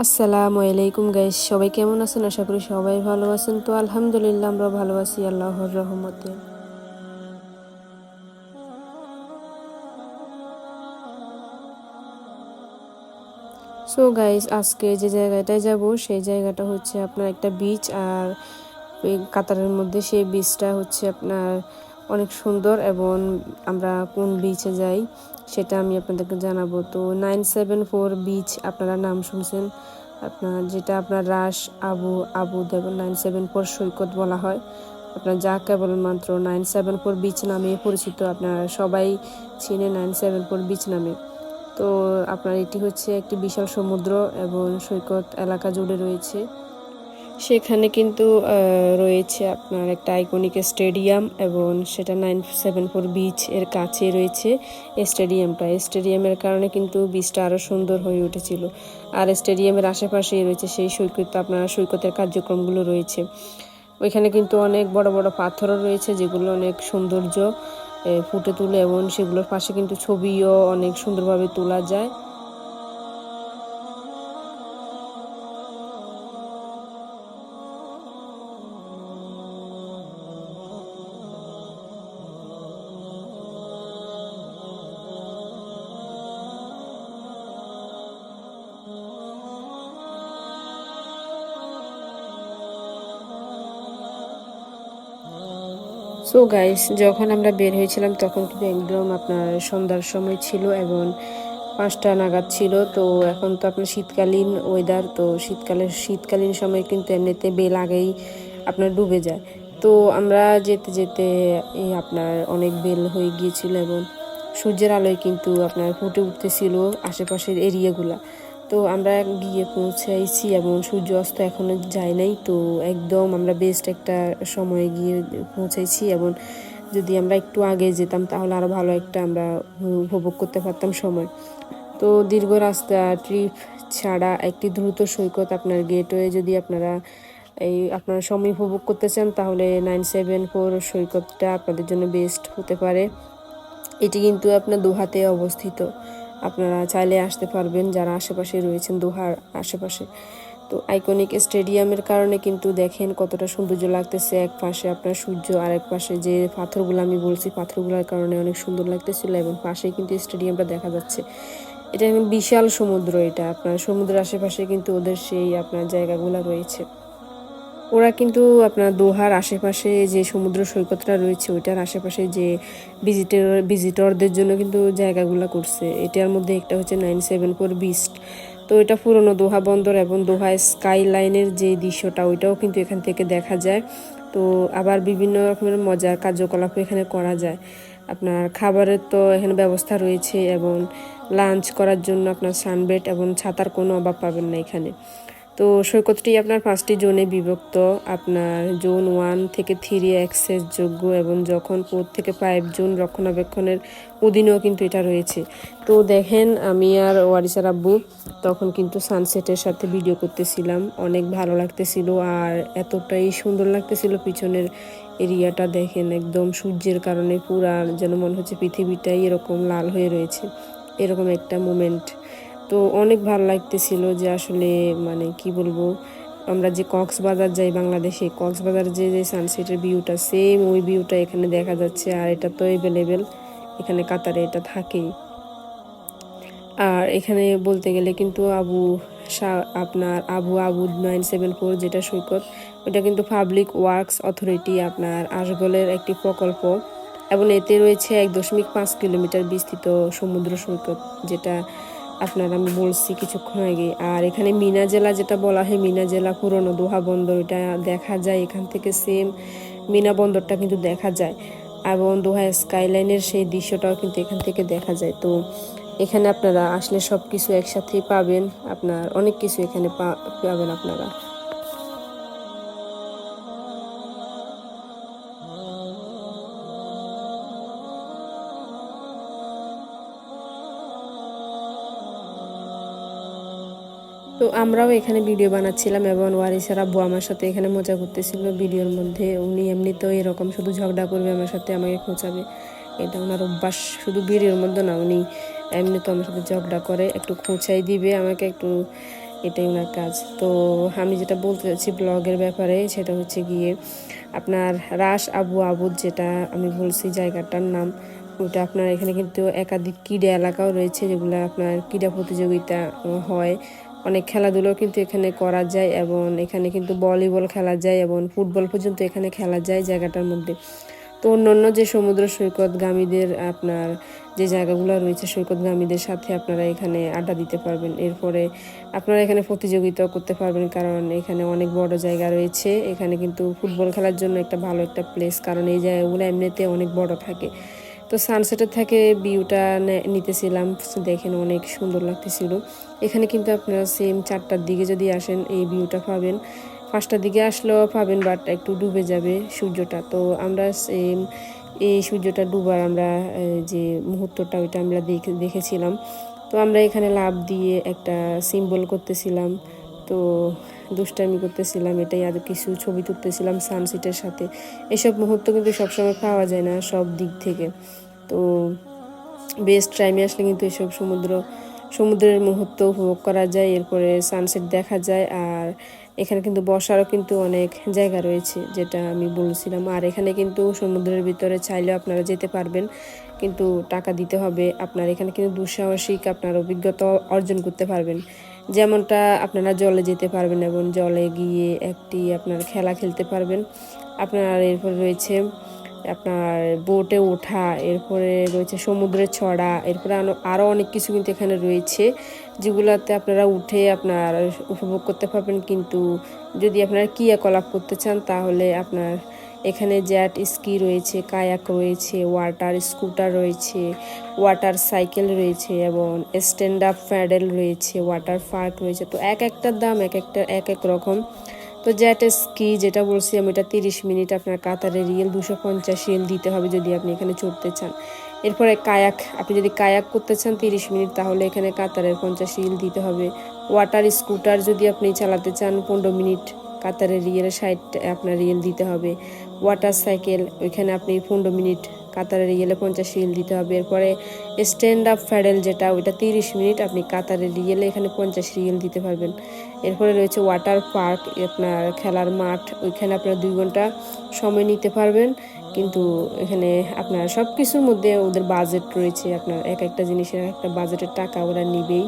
আসসালামু আলাইকুম গাইস, সবাই কেমন আছেন? আশা করি সবাই ভালো আছেন। তো আলহামদুলিল্লাহ আমরা ভালো আছি আল্লাহর রহমতে। সো গাইস, আজকে যে জায়গাটায় যাব সেই জায়গাটা হচ্ছে আপনার একটা বিচ, আর এই কাতারের মধ্যে সেই বিচটা হচ্ছে আপনার অনেক সুন্দর। এবং আমরা কোন বিচে যাই সেটা আমি আপনাদেরকে জানাবো। তো 974 বিচ আপনারা নাম শুনছেন, আপনার যেটা আপনার রাস আবু আবু দেবন 974 সৈকত বলা হয়। আপনার যা কেবলমাত্র 974 বিচ নামে পরিচিত, আপনারা সবাই চিনে 974 বিচ নামে। তো আপনার এটি হচ্ছে একটি বিশাল সমুদ্র এবং সৈকত এলাকা জুড়ে রয়েছে। সেখানে কিন্তু রয়েছে আপনার একটা আইকনিক স্টেডিয়াম, এবং সেটা 974 বিচ এর কাছে রয়েছে স্টেডিয়ামের কারণে কিন্তু বিচটা আরও সুন্দর হয়ে উঠেছিল। আর স্টেডিয়ামের আশেপাশেই রয়েছে সেই সৈকত, আপনার সৈকতের কার্যক্রমগুলো রয়েছে। ওইখানে কিন্তু অনেক বড় বড় পাথরও রয়েছে যেগুলো অনেক সৌন্দর্য ফুটে তুলে, এবং সেগুলোর পাশে কিন্তু ছবিও অনেক সুন্দরভাবে তোলা যায়। সো গাইস, যখন আমরা বের হয়েছিলাম তখন কিন্তু একদম আপনার সন্ধ্যার সময় ছিল এবং 5টা নাগাদ ছিল। তো এখন তো আপনার শীতকালীন ওয়েদার, তো শীতকালীন সময় কিন্তু এমনিতে বেল আগেই আপনার ডুবে যায়। তো আমরা যেতে যেতে এই আপনার অনেক বেল হয়ে গিয়েছিল এবং সূর্যের আলোয় কিন্তু আপনার ফুটে উঠতেছিল আশেপাশের এরিয়াগুলা। তো আমরা গিয়ে পৌঁছাইছি এবং সূর্য অস্ত এখনও যায় নাই। তো একদম আমরা বেস্ট একটা সময়ে গিয়ে পৌঁছাইছি, এবং যদি আমরা একটু আগে যেতাম তাহলে আরও ভালো একটা আমরা উপভোগ করতে পারতাম সময়। তো দীর্ঘ রাস্তা ট্রিপ ছাড়া একটি দ্রুত সৈকত আপনার গেটওয়ে যদি আপনারা আপনারা সময় উপভোগ করতে চান তাহলে 974 সৈকতটা আপনাদের জন্য বেস্ট হতে পারে। এটি কিন্তু আপনার দোহাতে অবস্থিত, আপনারা চাইলে আসতে পারবেন যারা আশেপাশে রয়েছেন দোহার আশেপাশে। তো আইকনিক স্টেডিয়ামের কারণে কিন্তু দেখেন কতটা সৌন্দর্য লাগতেছে। এক পাশে আপনার সূর্য, আর এক পাশে যে পাথরগুলো আমি বলছি পাথরগুলোর কারণে অনেক সুন্দর লাগতেছিল, এবং পাশেই কিন্তু স্টেডিয়ামটা দেখা যাচ্ছে। এটা বিশাল সমুদ্র, এটা আপনার সমুদ্রের আশেপাশে কিন্তু ওদের সেই আপনার জায়গাগুলো রয়েছে। ওরা কিন্তু আপনার দোহার আশেপাশে যে সমুদ্র সৈকতটা রয়েছে ওইটার আশেপাশে যে ভিজিটরদের জন্য কিন্তু জায়গাগুলো করছে। এটার মধ্যে একটা হচ্ছে 974 বিচ। তো এটা পুরনো দোহা বন্দর এবং দোহা স্কাই লাইনের যে দৃশ্যটা ওইটাও কিন্তু এখান থেকে দেখা যায়। তো আবার বিভিন্ন রকমের মজার কার্যকলাপ এখানে করা যায়। আপনার খাবারের তো এখানে ব্যবস্থা রয়েছে, এবং লাঞ্চ করার জন্য আপনার সানবেড এবং ছাতার কোনো অভাব পাবেন না এখানে। তো সৈকতটি আপনার 5টি জোনে বিভক্ত, আপনার জোন 1 থেকে 3 অ্যাক্সেস যোগ্য, এবং যখন 4 থেকে 5 জোন রক্ষণাবেক্ষণের অধীনেও কিন্তু এটা রয়েছে। তো দেখেন আমি আর ওয়ারিসার আব্বু তখন কিন্তু সানসেটের সাথে ভিডিও করতেছিলাম, অনেক ভালো লাগতেছিল আর এতটাই সুন্দর লাগতেছিল। পিছনের এরিয়াটা দেখেন একদম সূর্যের কারণে পুরা যেন মনে হচ্ছে পৃথিবীটাই এরকম লাল হয়ে রয়েছে, এরকম একটা মোমেন্ট। তো অনেক ভালো লাগতেছিল যে আসলে মানে কি বলবো, আমরা যে কক্সবাজার যাই বাংলাদেশে, কক্সবাজার যে সানসেটের ভিউটা সেম ওই ভিউটা এখানে দেখা যাচ্ছে। আর এটা তো অ্যাভেলেবেল, এখানে কাতারে এটা থাকেই। আর এখানে বলতে গেলে কিন্তু আপনার আবু আবু 974 যেটা সৈকত, ওটা কিন্তু পাবলিক ওয়ার্কস অথরিটি আপনার আশগলের একটি প্রকল্প, এবং এতে রয়েছে 1.5 কিলোমিটার বিস্তৃত সমুদ্র সৈকত, যেটা আপনার আমি বলছি কিছুক্ষণ আগে। আর এখানে মিনা জেলা যেটা বলা হয়, মিনা জেলা পুরনো দোহা বন্দর, এটা দেখা যায় এখান থেকে, সেম মিনা বন্দরটা কিন্তু দেখা যায়, এবং দোহা স্কাইলাইনের সেই দৃশ্যটাও কিন্তু এখান থেকে দেখা যায়। তো এখানে আপনারা আসলে সব কিছু একসাথেই পাবেন, আপনার অনেক কিছু এখানে পাবেন আপনারা। তো আমরাও এখানে ভিডিও বানাচ্ছিলাম, এবং ওয়ারিসার আব্বু আমার সাথে এখানে মজা করতেছিল ভিডিওর মধ্যে। উনি এমনিতেও এরকম শুধু ঝগড়া করবে আমার সাথে, আমাকে খোঁচাবে, এটা ওনার অভ্যাস। শুধু ভিডিওর মধ্যে না, উনি এমনি তো আমার সাথে ঝগড়া করে, একটু খোঁচাই দিবে আমাকে, একটু এটাই ওনার কাজ। তো আমি যেটা বলতে চাচ্ছি ব্লগের ব্যাপারে সেটা হচ্ছে গিয়ে আপনার রাস আবু আবুদ, যেটা আমি বলছি জায়গাটার নাম, ওটা আপনার এখানে কিন্তু একাধিক ক্রীড়া এলাকাও রয়েছে যেগুলো আপনার ক্রীড়া প্রতিযোগিতা হয়। অনেক খেলাধুলো কিন্তু এখানে করা যায় এবং এখানে কিন্তু ভলিবল খেলা যায় এবং ফুটবল পর্যন্ত এখানে খেলা যায় জায়গাটার মধ্যে। তো অন্যান্য যে সমুদ্র সৈকতগামীদের আপনার যে জায়গাগুলো রয়েছে সৈকতগামীদের সাথে আপনারা এখানে আড্ডা দিতে পারবেন। এরপরে আপনারা এখানে প্রতিযোগিতাও করতে পারবেন, কারণ এখানে অনেক বড় জায়গা রয়েছে। এখানে কিন্তু ফুটবল খেলার জন্য একটা ভালো একটা প্লেস, কারণ এই জায়গাগুলো এমনিতে অনেক বড় থাকে। তো সানসেটের থেকে ভিউটা নিতেছিলাম, দেখেন অনেক সুন্দর লাগতেছিল। এখানে কিন্তু আপনারা সেম 4টার দিকে যদি আসেন এই ভিউটা পাবেন, 5টার দিকে আসলেও পাবেন, বাট একটু ডুবে যাবে সূর্যটা। তো আমরা সেম এই সূর্যটা ডুবার আমরা যে মুহূর্তটা ওইটা আমরা দেখেছিলাম। তো আমরা এখানে লাফ দিয়ে একটা সিম্বল করতেছিলাম, তো দুষ্টামি করতেছিলাম, এটাই আর কিছু ছবি তুলতেছিলাম সানসেটের সাথে। এসব মুহূর্ত কিন্তু সবসময় পাওয়া যায় না সব দিক থেকে। তো বেস্ট টাইমে আসলে কিন্তু এসব সমুদ্রের মুহূর্ত উপভোগ করা যায়, এরপরে সানসেট দেখা যায়। আর এখানে কিন্তু বসারও কিন্তু অনেক জায়গা রয়েছে যেটা আমি বলছিলাম। আর এখানে কিন্তু সমুদ্রের ভিতরে চাইলেও আপনারা যেতে পারবেন, কিন্তু টাকা দিতে হবে। আপনার এখানে কিন্তু দুঃসাহসিক আপনার অভিজ্ঞতা অর্জন করতে পারবেন, যেমনটা আপনারা জলে যেতে পারবেন এবং জলে গিয়ে একটি আপনার খেলা খেলতে পারবেন। আপনার এরপর রয়েছে আপনার বোটে ওঠা, এরপরে রয়েছে সমুদ্রে ছড়া, এরপরে আরও অনেক কিছু কিন্তু এখানে রয়েছে যেগুলোতে আপনারা উঠে আপনার উপভোগ করতে পারবেন। কিন্তু যদি আপনারা ক্রিয়াকলাপ করতে চান তাহলে আপনার এখানে জেট স্কি রয়েছে, কায়াক রয়েছে, ওয়াটার স্কুটার রয়েছে, ওয়াটার সাইকেল রয়েছে এবং স্ট্যান্ড আপ প্যাডেল রয়েছে, ওয়াটার পার্ক রয়েছে। তো একটার দাম এক এক রকম। তো জেট স্কি যেটা বলছি আমি, এটা 30 মিনিট আপনার কাতারে রিয়েল 250 রিয়েল দিতে হবে যদি আপনি এখানে চড়তে চান। এরপরে কায়াক, আপনি যদি কায়াক করতে চান 30 মিনিট, তাহলে এখানে কাতারের 50 রিয়েল দিতে হবে। ওয়াটার স্কুটার যদি আপনি চালাতে চান 15 মিনিট, কাতারের রিয়েল 60 আপনার রিয়েল দিতে হবে। ওয়াটার সাইকেল, ওইখানে আপনি 15 মিনিট, কাতারের রিয়েলে 50 রিয়েল দিতে হবে। এরপরে স্ট্যান্ড আপ প্যাডেল যেটা, ওইটা 30 মিনিট, আপনি কাতারের রিয়েলে এখানে 50 রিয়েল দিতে পারবেন। এরপরে রয়েছে ওয়াটার পার্ক, আপনার খেলার মাঠ, ওইখানে আপনার 2 ঘন্টা সময় নিতে পারবেন। কিন্তু এখানে আপনার সব কিছুর মধ্যে ওদের বাজেট রয়েছে, আপনার একটা জিনিসের একটা বাজেটের টাকা ওরা নিবেই।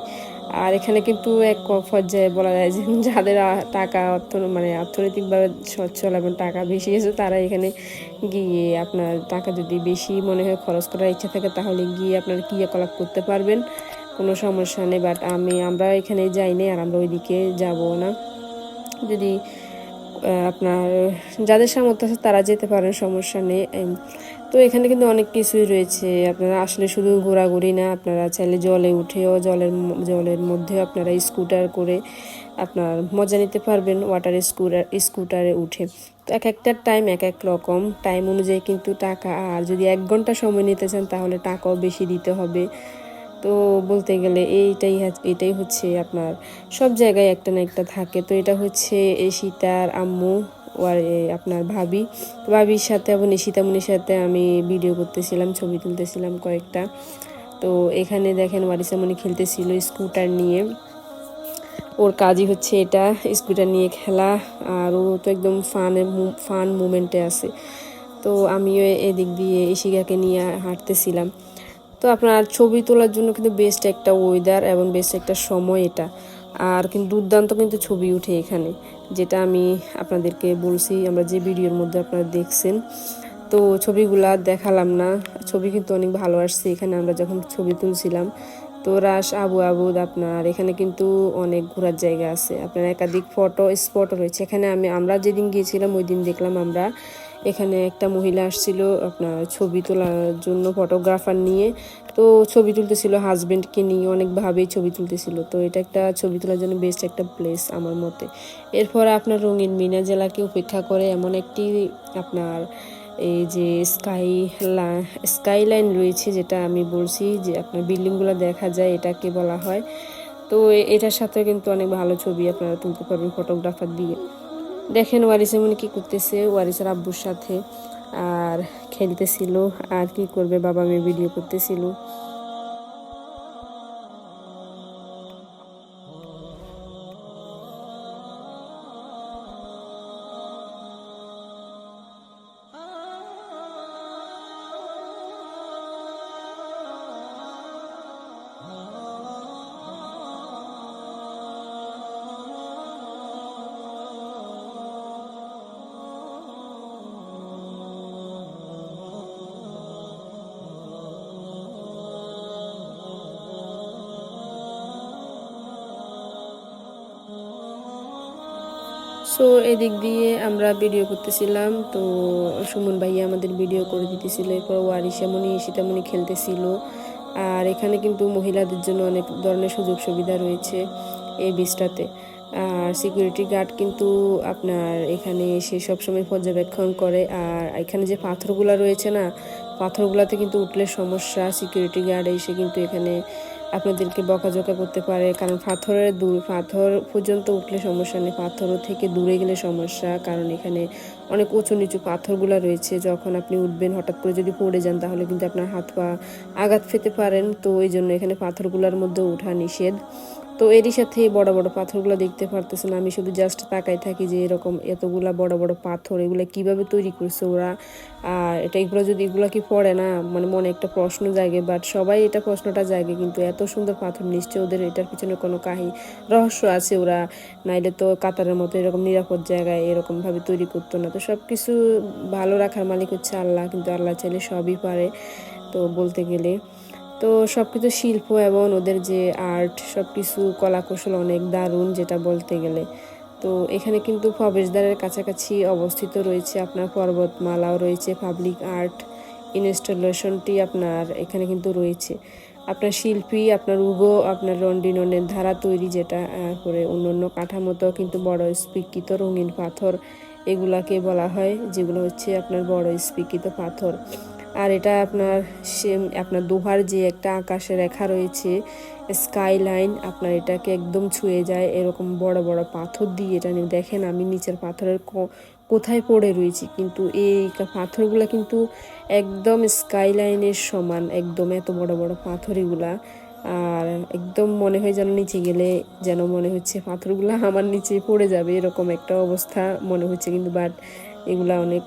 আর এখানে কিন্তু এক পর্যায়ে বলা যায় যে যাদের টাকা মানে অর্থনৈতিকভাবে সচ্ছল এবং টাকা বেশি আছে তারা এখানে গিয়ে আপনার টাকা যদি বেশি মনে হয় খরচ করার ইচ্ছা থাকে তাহলে গিয়ে আপনার ক্রিয়াকলাপ করতে পারবেন, কোনো সমস্যা নেই। বাট আমরা এখানে যাইনি আর আমরা ওইদিকে যাবো না। যদি আপনার যাদের সামর্থ্য আছে তারা যেতে পারেন, সমস্যা নেই। তো এখানে কিন্তু অনেক কিছুই রয়েছে, আপনারা আসলে শুধু ঘোরাঘুরি না, আপনারা চাইলে জলে উঠেও জলের মধ্যে আপনারা স্কুটার করে আপনার মজা নিতে পারবেন, ওয়াটার স্কুটারে উঠে। তো একটা টাইম এক রকম, টাইম অনুযায়ী কিন্তু টাকা। আর যদি 1 ঘন্টা সময় নিতে চান তাহলে টাকাও বেশি দিতে হবে। তো বলতে গেলে এটাই হচ্ছে আপনার সব জায়গায় একটা না একটা থাকে। তো এটা হচ্ছে এই সীতার আম্মু আর আপনার ভাবির সাথে এবং সীতামণির সাথে আমি ভিডিও করতেছিলাম, ছবি তুলতেছিলাম কয়েকটা। তো এখানে দেখেন ওয়ারিসামণি খেলতেছিল স্কুটার নিয়ে, ওর কাজই হচ্ছে এটা, স্কুটার নিয়ে খেলা। আর ও তো একদম ফান মুমেন্টে আছে। তো আমিও এদিক দিয়ে ইশিকাকে নিয়ে হাঁটতেছিলাম। তো আপনার ছবি তোলার জন্য কিন্তু বেস্ট একটা ওয়েদার এবং বেস্ট একটা সময় এটা। আর কিন্তু দুর্দান্ত কিন্তু ছবি উঠে এখানে, যেটা আমি আপনাদেরকে বলছি, আমরা যে ভিডিওর মধ্যে আপনারা দেখছেন। তো ছবিগুলা দেখালাম না, ছবি কিন্তু অনেক ভালো আসছে এখানে আমরা যখন ছবি তুলছিলাম। তো রাস আবু আবুদ আপনার এখানে কিন্তু অনেক ঘোরার জায়গা আছে, আপনার একাধিক ফটো স্পটও রয়েছে এখানে। আমরা যেদিন গিয়েছিলাম ওই দিন দেখলাম আমরা এখানে একটা মহিলা আসছিল আপনার ছবি তোলার জন্য, ফটোগ্রাফার নিয়ে। তো ছবি তুলতেছিল হাজবেন্ডকে নিয়ে, অনেকভাবেই ছবি তুলতেছিল। তো এটা একটা ছবি তোলার জন্য বেস্ট একটা প্লেস আমার মতে। এরপর আপনার রঙিন মিনা জেলাকে উপেক্ষা করে এমন একটি আপনার এই যে স্কাইলাইন রয়েছে, যেটা আমি বলছি যে আপনার বিল্ডিংগুলো দেখা যায়, এটাকে বলা হয়। তো এটার সাথে কিন্তু অনেক ভালো ছবি আপনারা তুলতে পারবেন ফটোগ্রাফার দিয়ে। দেখেন ওয়ারিস এমন কি করতেছে, ওয়ারিসের আব্বুর সাথে আর খেলতেছিল, আর কি করবে, বাবা মেয়ে ভিডিও করতেছিল। সো এদিক দিয়ে আমরা ভিডিও করতেছিলাম, তো সুমন ভাইয়া আমাদের ভিডিও করে দিতেছিল, এরপর ওয়ারিশামণি সীতামণি খেলতেছিল। আর এখানে কিন্তু মহিলাদের জন্য অনেক ধরনের সুযোগ সুবিধা রয়েছে এই বিচটাতে। আর সিকিউরিটি গার্ড কিন্তু আপনার এখানে এসে সবসময় পর্যবেক্ষণ করে। আর এখানে যে পাথরগুলো রয়েছে না, পাথরগুলোতে কিন্তু উঠলে সমস্যা, সিকিউরিটি গার্ড এসে কিন্তু এখানে আপনাদেরকে বকাঝকা করতে পারে, কারণ পাথর পর্যন্ত উঠলে সমস্যা নেই, পাথর থেকে দূরে গেলে সমস্যা, কারণ এখানে অনেক উঁচু নিচু পাথরগুলো রয়েছে। যখন আপনি উঠবেন হঠাৎ করে যদি পড়ে যান তাহলে কিন্তু আপনার হাত পা আঘাত পেতে পারেন, তো এই জন্য এখানে পাথরগুলোর মধ্যে ওঠা নিষেধ। তো এরই সাথে বড় বড় পাথরগুলো দেখতে পারতেছেন, আমি শুধু জাস্ট তাকাই থাকি যে এরকম এতগুলা বড় বড় পাথর এগুলো কিভাবে তৈরি করছে ওরা। আর এগুলো যদি এগুলো কি পড়ে না, মানে মনে একটা প্রশ্ন জাগে, বাট সবাই এটা প্রশ্নটা জাগে, কিন্তু এত সুন্দর পাথর নিশ্চয় ওদের এটার পিছনে কোনো রহস্য আছে। ওরা নাইলে তো কাতারের মতো এরকম নিরাপদ জায়গায় এরকম ভাবে তৈরি করতো না। তো সব কিছু ভালো রাখার মালিক হচ্ছে আল্লাহ, কিন্তু আল্লাহ চাইলে সবই পারে তো বলতে গেলে। তো সব কিছু শিল্প এবং ওদের যে আর্ট, সব কিছু কলাকৌশল অনেক দারুণ যেটা বলতে গেলে। তো এখানে কিন্তু প্রবেশদ্বারের কাছাকাছি অবস্থিত রয়েছে আপনার পর্বতমালাও রয়েছে, পাবলিক আর্ট ইনস্টলেশনটি আপনার এখানে কিন্তু রয়েছে। আপনার শিল্পী, আপনার উগো, আপনার রন্ডিননের ধারা তৈরি যেটা, করে অন্যান্য কাঠামোতো কিন্তু বড় স্বীকৃত রঙিন পাথর এগুলাকে বলা হয়, যেগুলো হচ্ছে আপনার বড় স্বীকৃত পাথর। আর এটা আপনার আপনার দোহার যে একটা আকাশে রেখা রয়েছে স্কাই লাইন, আপনার এটাকে একদম ছুঁয়ে যায় এরকম বড় বড় পাথর দিয়ে। এটা দেখেন আমি নিচের পাথরের কোথায় পড়ে রয়েছি, কিন্তু এই পাথরগুলা কিন্তু একদম স্কাই লাইনের সমান, একদম এত বড় বড় পাথর এগুলা। আর একদম মনে হয় যেন নিচে গেলে যেন মনে হচ্ছে পাথরগুলা আমার নিচে পড়ে যাবে, এরকম একটা অবস্থা মনে হচ্ছে। কিন্তু বাট এগুলা অনেক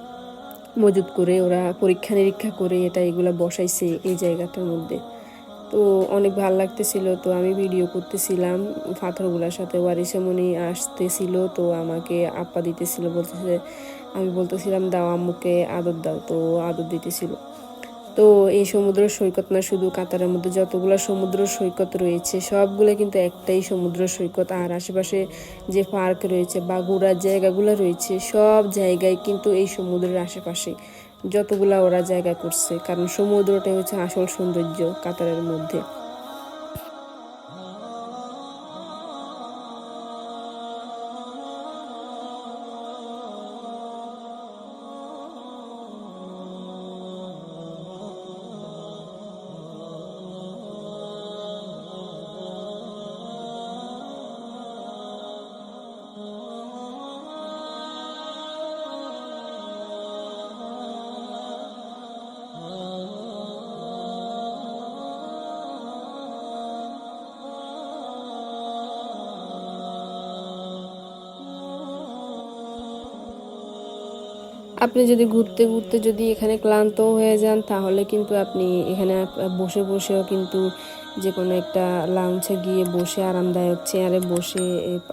মজুত করে ওরা পরীক্ষা নিরীক্ষা করে এটা এগুলা বসাইছে এই জায়গাটার মধ্যে। তো অনেক ভালো লাগতেছিল, তো আমি ভিডিও করতেছিলাম পাথরগুলোর সাথে। ওয়ারিশামণি আসতেছিল, তো আমাকে আপ্পা দিতেছিল, বলতেছে, আমি বলতেছিলাম দাও আম্মুকে আদর দাও, তো আদর দিতেছিল। তো এই সমুদ্র সৈকত না, শুধু কাতারের মধ্যে যতগুলো সমুদ্র সৈকত রয়েছে সবগুলো কিন্তু একটাই সমুদ্র সৈকত। আর আশেপাশে যে পার্ক রয়েছে বা ঘোরার জায়গাগুলো রয়েছে সব জায়গায় কিন্তু এই সমুদ্রের আশেপাশে যতগুলা ওরা জায়গা করছে, কারণ সমুদ্রটাই হচ্ছে আসল সৌন্দর্য কাতারের মধ্যে। আপনি যদি ঘুরতে ঘুরতে যদি এখানে ক্লান্ত হয়ে যান তাহলে কিন্তু আপনি এখানে বসে বসেও কিন্তু যে কোনো একটা লাউঞ্জে গিয়ে বসে আরামদায়ক চেয়ারে বসে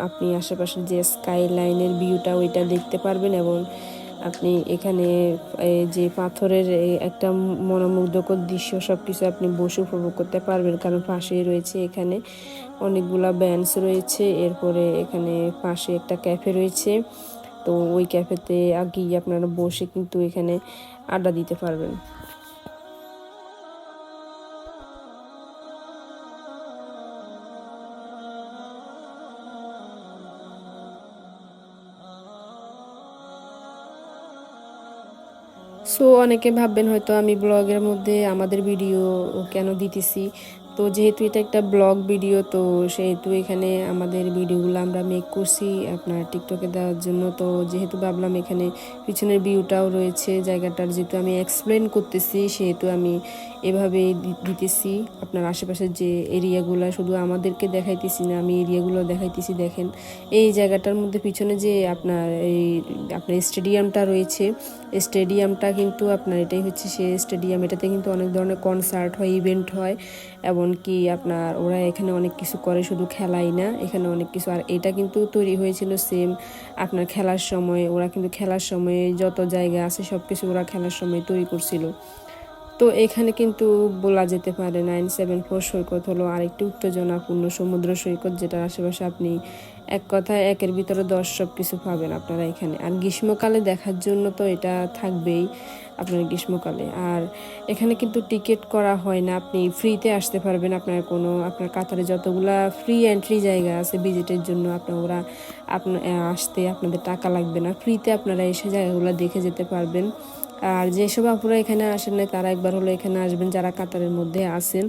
আপনি আশেপাশের যে স্কাই লাইনের ভিউটা ওইটা দেখতে পারবেন। এবং আপনি এখানে যে পাথরের একটা মনোমুগ্ধকর দৃশ্য সব কিছু আপনি বসে উপভোগ করতে পারবেন, কারণ পাশেই রয়েছে এখানে অনেকগুলা বেঞ্চ রয়েছে। এরপরে এখানে পাশে একটা ক্যাফে রয়েছে, তো ওই ক্যাফেতে গিয়ে আপনারা বসে কিন্তু এখানে আড্ডা দিতে পারবেন। সো অনেকে ভাববেন হয়তো আমি ব্লগের মধ্যে আমাদের ভিডিও কেন দিতেছি। তো যেহেতু এটা একটা ব্লগ ভিডিও, তো সেহেতু এখানে আমাদের ভিডিওগুলো আমরা মেক করছি আপনার টিকটকে দেওয়ার জন্য। তো যেহেতু ভাবলাম এখানে পিছনের ভিউটাও রয়েছে জায়গাটার, যেহেতু আমি এক্সপ্লেন করতেছি সেহেতু আমি এভাবেই দিতেছি। আপনার আশেপাশের যে এরিয়াগুলো শুধু আমাদেরকে দেখাইতেছি না, আমি এরিয়াগুলো দেখাইতেছি। দেখেন এই জায়গাটার মধ্যে পিছনে যে আপনার স্টেডিয়ামটা রয়েছে, স্টেডিয়ামটা কিন্তু আপনার এটাই হচ্ছে সে স্টেডিয়াম। এটাতে কিন্তু অনেক ধরনের কনসার্ট হয়, ইভেন্ট হয়, এমনকি আপনার ওরা এখানে অনেক কিছু করে, শুধু খেলাই না, এখানে অনেক কিছু। আর এটা কিন্তু তৈরি হয়েছিল সেম আপনার খেলার সময়, ওরা কিন্তু খেলার সময় যত জায়গা আছে সব কিছু ওরা খেলার সময় তৈরি করছিল। তো এখানে কিন্তু বলা যেতে পারে 974 সৈকত হলো আরেকটি উত্তেজনাপূর্ণ সমুদ্র সৈকত, যেটার আশেপাশে আপনি এক কথায় একের ভিতরে 10 সব কিছু পাবেন আপনারা এখানে। আর গ্রীষ্মকালে দেখার জন্য তো এটা থাকবেই আপনার গ্রীষ্মকালে। আর এখানে কিন্তু টিকিট করা হয় না, আপনি ফ্রিতে আসতে পারবেন। আপনার কাতারে যতগুলা ফ্রি এন্ট্রি জায়গা আছে ভিজিটের জন্য, ওরা আসতে আপনাদের টাকা লাগবে না, ফ্রিতে আপনারা এসে জায়গাগুলো দেখে যেতে পারবেন। আর যেসব আপুরা এখানে আসেন না তারা একবার হলো এখানে আসবেন, যারা কাতারের মধ্যে আসেন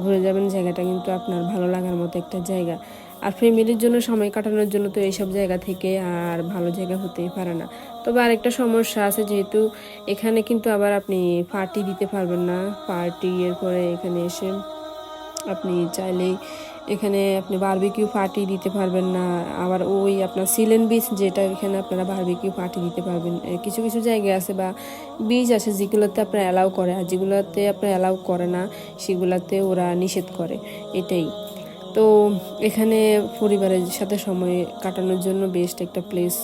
ঘুরে যাবেন। জায়গাটা কিন্তু আপনার ভালো লাগার মতো একটা জায়গা। আর ফ্যামিলির জন্য সময় কাটানোর জন্য তো এইসব জায়গা থেকে আর ভালো জায়গা হতেই পারে না। তবে আরেকটা সমস্যা আছে, যেহেতু এখানে কিন্তু আবার আপনি পার্টি দিতে পারবেন না। পার্টি এরপরে এখানে এসে আপনি চাইলেই এখানে আপনি বারবিকিউ পার্টি দিতে পারবেন না। আবার ওই আপনার সিলেন বিচ, যেটা এখানে আপনারা বারবিকিউ পার্টি দিতে পারবেন। কিছু কিছু জায়গা আছে বা বিচ আছে যেগুলোতে আপনার অ্যালাউ করে, আর যেগুলোতে আপনার অ্যালাউ করে না সেগুলোতে ওরা নিষেধ করে, এটাই। তো এখানে পরিবারের সাথে সময় কাটানোর জন্য বেস্ট একটা প্লেস।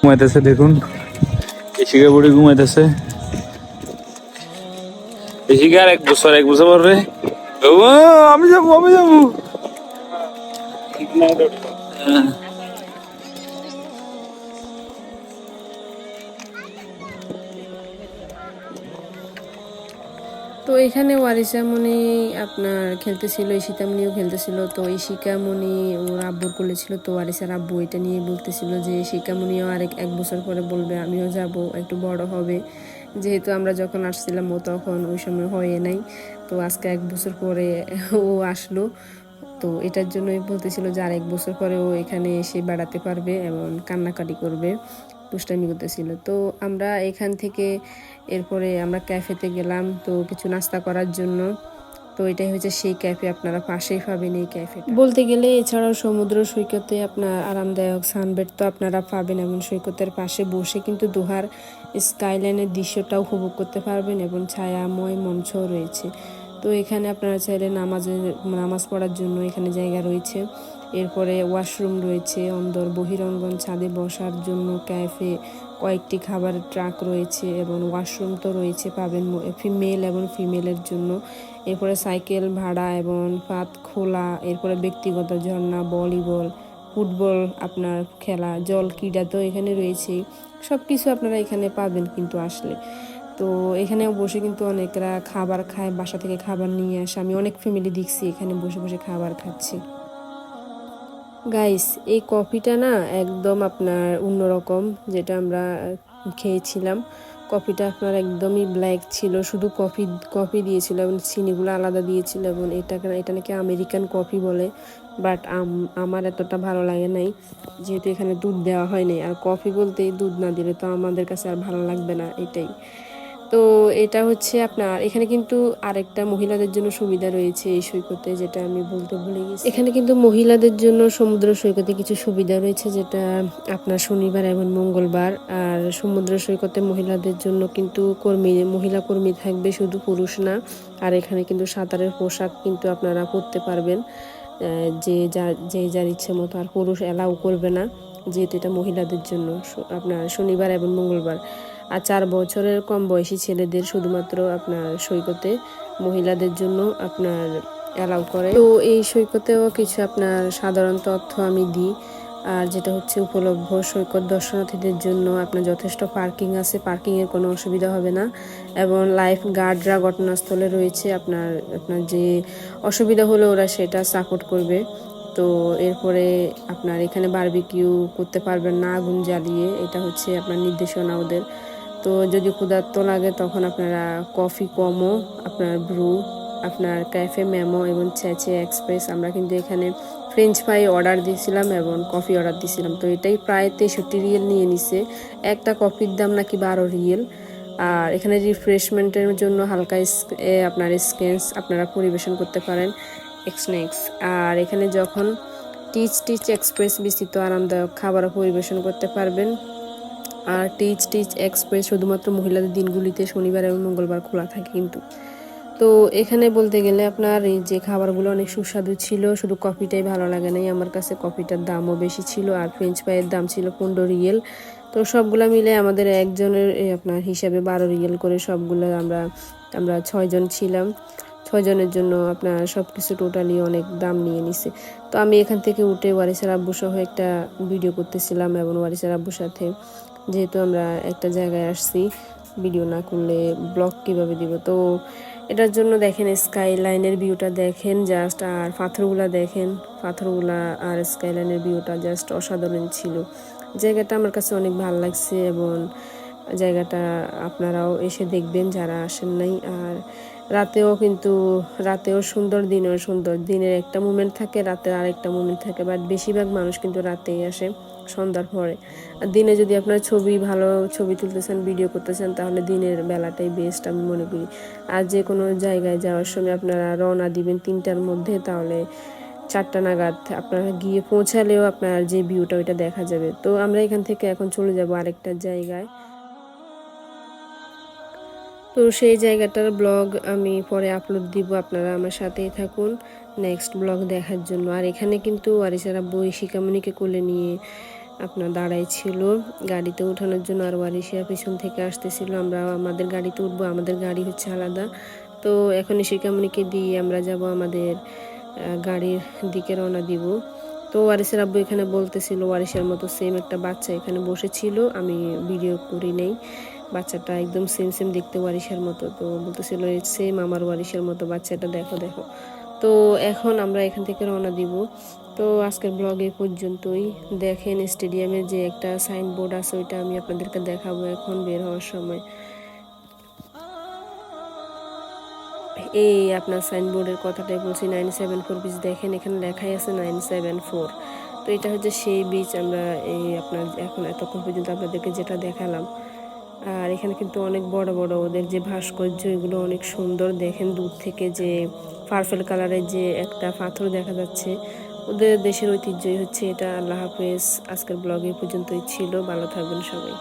ঘুমাইতেছে দেখুন, এসিকা বুড়ি ঘুমাইতেছে। এসিকা আর 1 বছর পরে আমি যাবো। তো এখানে ওয়ারিসামণি আপনার খেলতেছিল, ঈশিতামণিও খেলতেছিল। তো ঈশিকামণি ওর আব্বুর কোলে ছিল, তো ওয়ারিসার আব্বু এটা নিয়ে বলতেছিল যে ঈশিকামণিও এক বছর পরে বলবে আমিও যাব, একটু বড় হবে। যেহেতু আমরা যখন আসছিলাম ও তখন ওই সময় হয়ে নাই, তো আজকে 1 বছর পরে ও আসলো। তো এটার জন্যই বলতেছিল যে আর 1 বছর পরে ও এখানে এসে বেড়াতে পারবে এবং কান্নাকাটি করবে, দুষ্টামি করতেছিল। তো আমরা এখান থেকে এরপরে আমরা ক্যাফেতে গেলাম তো কিছু নাস্তা করার জন্য। তো এটাই হচ্ছে সেই ক্যাফে, আপনারা পাশেই পাবেন এই ক্যাফেটা। বলতে গেলে এছাড়াও সমুদ্র সৈকতে আপনার আরামদায়ক সানবেড তো আপনারা পাবেন, এবং সৈকতের পাশে বসে কিন্তু দোহার স্কাইলাইনের দৃশ্যটা উপভোগ করতে পারবেন, এবং ছায়াময় মঞ্চও রয়েছে। তো এখানে আপনারা চাইলে নামাজ পড়ার জন্য এখানে জায়গা রয়েছে। এরপরে ওয়াশরুম রয়েছে, অন্দর বহিরঙ্গন, ছাদে বসার জন্য ক্যাফে, কয়েকটি খাবারের ট্রাক রয়েছে এবং ওয়াশরুম তো রয়েছে পাবেন মেল এবং ফিমেলের জন্য। এরপরে সাইকেল ভাড়া এবং পাত খোলা, এরপরে ব্যক্তিগত ঝর্ণা, ভলিবল, ফুটবল আপনার খেলা, জল ক্রীড়া তো এখানে রয়েছেই। সব কিছু আপনারা এখানে পাবেন কিন্তু আসলে। তো এখানে বসে কিন্তু অনেকরা খাবার খায়, বাসা থেকে খাবার নিয়ে আসে। আমি অনেক ফ্যামিলি দেখছি এখানে বসে বসে খাবার খাচ্ছে। গাইস, এই কফিটা না একদম আপনার অন্যরকম, যেটা আমরা খেয়েছিলাম। কফিটা আপনার একদমই ব্ল্যাক ছিল, শুধু কফি দিয়েছিল এবং চিনিগুলো আলাদা দিয়েছিল, এবং এটা নাকি আমেরিকান কফি বলে। বাট আমার এতটা ভালো লাগে নাই, যেহেতু এখানে দুধ দেওয়া হয়নি। আর কফি বলতেই দুধ না দিলে তো আমাদের কাছে আর ভালো লাগবে না, এটাই। তো এটা হচ্ছে আপনার এখানে কিন্তু আরেকটা মহিলাদের জন্য সুবিধা রয়েছে এই সৈকতে, যেটা আমি বলতে ভুলে গেছি। এখানে কিন্তু মহিলাদের জন্য সমুদ্র সৈকতে কিছু সুবিধা রয়েছে, যেটা আপনার শনিবার এবং মঙ্গলবার। আর সমুদ্র সৈকতে মহিলাদের জন্য কিন্তু মহিলা কর্মী থাকবে, শুধু পুরুষ না। আর এখানে কিন্তু সাঁতারের পোশাক কিন্তু আপনারা পরতে পারবেন, যে যার ইচ্ছে মতো। আর পুরুষ অ্যালাউ করবে না, যেহেতু এটা মহিলাদের জন্য আপনার শনিবার এবং মঙ্গলবার। আর 4 বছরের কম বয়সী ছেলেদের শুধুমাত্র আপনার সৈকতে, মহিলাদের জন্য আপনার অ্যালাউ করে। তো এই সৈকতেও কিছু আপনার সাধারণ তথ্য আমি দিই। আর যেটা হচ্ছে উপলব্ধ সৈকত দর্শনার্থীদের জন্য আপনার যথেষ্ট পার্কিং আছে, পার্কিংয়ের কোনো অসুবিধা হবে না। এবং লাইফ গার্ডরা ঘটনাস্থলে রয়েছে, আপনার যে অসুবিধা হলে ওরা সেটা সাপোর্ট করবে। তো এরপরে আপনার এখানে বারবিকিউ করতে পারবেন না আগুন জ্বালিয়ে, এটা হচ্ছে আপনার নির্দেশনা ওদের। তো যদি ক্ষুধার্ত লাগে তখন আপনারা কফি কমো, আপনার ব্রু, আপনার ক্যাফে মেমো এবং চেচে এক্সপ্রেস। আমরা কিন্তু এখানে ফ্রেঞ্চ ফ্রাই অর্ডার দিয়েছিলাম এবং কফি অর্ডার দিয়েছিলাম, তো এটাই প্রায় 63 রিয়েল নিয়ে নিছে। একটা কফির দাম নাকি 12 রিয়েল। আর এখানে রিফ্রেশমেন্টের জন্য হালকা আপনার স্কেন্স আপনারা পরিবেশন করতে পারেন, স্ন্যাক্স। আর এখানে যখন টিচ এক্সপ্রেস বিস্তৃত আরামদায়ক খাবারও পরিবেশন করতে পারবেন। আর টিচ এক্সপ্রেস শুধুমাত্র মহিলাদের দিনগুলিতে শনিবার এবং মঙ্গলবার খোলা থাকে কিন্তু। তো এখানে বলতে গেলে আপনার এই যে খাবারগুলো অনেক সুস্বাদু ছিল, শুধু কফিটাই ভালো লাগে নাই আমার কাছে। কফিটার দামও বেশি ছিল, আর ফ্রেঞ্চ ফ্রাইয়ের দাম ছিল 15 রিয়েল। তো সবগুলা মিলে আমাদের একজনের আপনার হিসাবে 12 রিয়াল করে সবগুলো আমরা 6 জন ছিলাম। 6 জনের জন্য আপনার সব কিছু টোটালি অনেক দাম নিয়ে নিছে। তো আমি এখান থেকে উঠে ওয়ারিসের আব্বু সহ একটা ভিডিও করতেছিলাম এবং ওয়ারিসের আব্বুর সাথে, যেহেতু আমরা একটা জায়গায় আসছি, ভিডিও না করলে ব্লগ কিভাবে দিব। তো এটার জন্য দেখেন স্কাই লাইনের ভিউটা দেখেন জাস্ট, আর পাথরগুলা দেখেন, পাথরগুলা আর স্কাই লাইনের ভিউটা জাস্ট অসাধারণ ছিল। জায়গাটা আমার কাছে অনেক ভালো লাগছে এবং জায়গাটা আপনারাও এসে দেখবেন যারা আসেন নাই। আর রাতেও সুন্দর, দিনেও সুন্দর। দিনের একটা মোমেন্ট থাকে, রাতের আরেকটা মোমেন্ট থাকে, বাট বেশিরভাগ মানুষ কিন্তু রাতেই আসে, সন্ধ্যার পরে। আর দিনে যদি আপনার ভালো ছবি তুলতেছেন, ভিডিও করতেছেন, তাহলে দিনের বেলাটাই বেস্ট আমি মনে করি। আর যে কোনো জায়গায় যাওয়ার সময় আপনারা রওনা দিবেন 3টার মধ্যে, তাহলে 4টা নাগাদ আপনারা গিয়ে পৌঁছালেও আপনার যে ভিউটা ওইটা দেখা যাবে। তো আমরা এখান থেকে এখন চলে যাব আরেকটা জায়গায়। তো সেই জায়গাটার ব্লগ আমি পরে আপলোড দিব, আপনারা আমার সাথেই থাকুন নেক্সট ব্লগ দেখার জন্য। আর এখানে কিন্তু ওয়ারিসের আব্বু শিখামণিকে কোলে নিয়ে আপনার দাঁড়াই ছিল গাড়িতে ওঠানোর জন্য, আর ওয়ারিসিয়া পিছন থেকে আসতেছিল। আমরা আমাদের গাড়িতে উঠবো, আমাদের গাড়ি হচ্ছে আলাদা। তো এখন শিখামণিকে দিয়ে আমরা যাব আমাদের গাড়ির দিকে রওনা দিব। তো ওয়ারিসের আব্বু এখানে বলতেছিল ওয়ারিসের মতো সেম একটা বাচ্চা এখানে বসেছিল, আমি ভিডিও করি নেই। বাচ্চাটা একদম সেম দেখতে ওয়ারিসের মতো। তো বলতেছিল সেম আমার ওয়ারিসের মতো বাচ্চাটা, দেখো দেখো। তো এখন আমরা এখান থেকে রওনা দিব। তো আজকের ব্লগ এই পর্যন্তই। দেখেন স্টেডিয়ামে যে একটা সাইনবোর্ড আছে, ওইটা আমি আপনাদেরকে দেখাবো এখন বের হওয়ার সময়। এই আপনার সাইনবোর্ডের কথাটাই বলছি, 974 বিচ। দেখেন এখানে লেখাই আছে 974। তো এটা হচ্ছে সেই বিচ আমরা এতক্ষণ পর্যন্ত আপনাদেরকে যেটা দেখালাম। আর এখানে কিন্তু অনেক বড় বড় ওদের যে ভাস্কর্য, এগুলো অনেক সুন্দর। দেখেন দূর থেকে যে পার্পল কালারের যে একটা পাথর দেখা যাচ্ছে, ওদের দেশের ঐতিহ্যই হচ্ছে এটা। আল্লাহ হাফেজ। আজকের ব্লগ এই পর্যন্তই ছিল, ভালো থাকবেন সবাই।